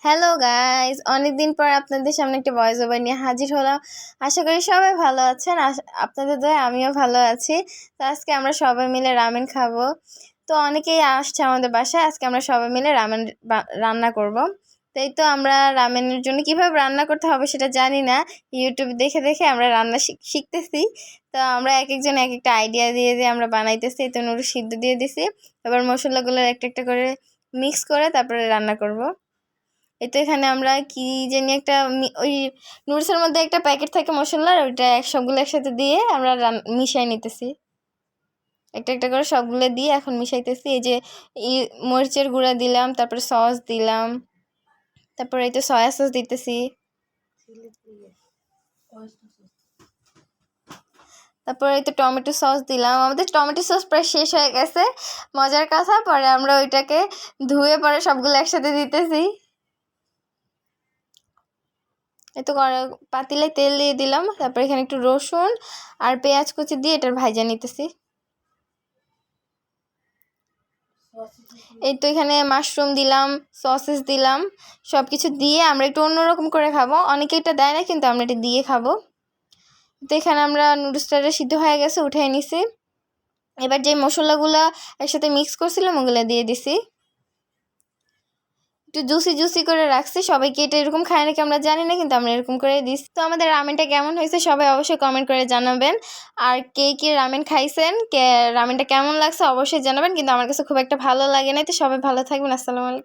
Hello guys, অনেকদিন পর আপনাদের সামনে একটা ভয়েস ওভার নিয়ে হাজির হলাম। আশা করি সবাই ভালো আছেন। আপনাদের দয়ায় আমিও ভালো আছি। তো আজকে আমরা সবাই মিলে রামেন খাবো। তো অনেকেই আসছে আমাদের বাসায়। আজকে আমরা সবাই মিলে রামেন রান্না করব। তাই তো আমরা রামেনের জন্য কিভাবে রান্না করতে হবে সেটা জানি না। ইউটিউব দেখে দেখে আমরা রান্না শিখতেছি। তো আমরা এক একজন এক একটা আইডিয়া দিয়ে দিয়ে আমরা বানাইতেছি। তো নুডলস সিদ্ধ দিয়ে দিছি। এবার মশলাগুলো একটা একটা করে মিক্স করে তারপরে রান্না করব। এই তো এখানে আমরা কি জানি একটা ওই নুডলসের মধ্যে একটা প্যাকেট থাকে মশলার, ওইটা সবগুলো একসাথে দিয়ে আমরা মিশাই নিতেছি। একটা একটা করে সবগুলো দিয়ে এখন মিশাইতেছি। এই যে মরিচের গুঁড়া দিলাম, তারপরে সস দিলাম, তারপরে এই তো সয়া সস দিতেছি, তারপরে এই তো টমেটো সস দিলাম। আমাদের টমেটো সস প্রায় শেষ হয়ে গেছে। মজার কথা, পরে আমরা ওইটাকে ধুয়ে পরে সবগুলো একসাথে দিতেছি। এই তো পাতিলে তেল দিয়ে দিলাম, তারপর এখানে একটু রসুন আর পেঁয়াজ কুচি দিয়ে এটার ভাজা নিতেছি। এই তো এখানে মাশরুম দিলাম, সসেস দিলাম, সব কিছু দিয়ে আমরা একটু অন্যরকম করে খাবো। অনেকে এটা দেয় না, কিন্তু আমরা এটা দিয়ে খাবো। তো এখানে আমরা নুডলসটা সিদ্ধ হয়ে গেছে, উঠিয়ে নিছি। এবার যে মশলাগুলো একসাথে মিক্স করছিলাম ওগুলো দিয়ে দিছি। একটু জুসি জুসি করে রাখছি। সবাইকে এটা এরকম খায় নাকি আমরা জানি না, কিন্তু আমরা এরকম করে দিচ্ছি। তো আমাদের রামেনটা কেমন হয়েছে সবাই অবশ্যই কমেন্ট করে জানাবেন। আর কে কে রামেন খাইছেন, রামেনটা কেমন লাগছে অবশ্যই জানাবেন। কিন্তু আমার কাছে খুব একটা ভালো লাগে না। তো সবাই ভালো থাকবেন। আসসালামু আলাইকুম।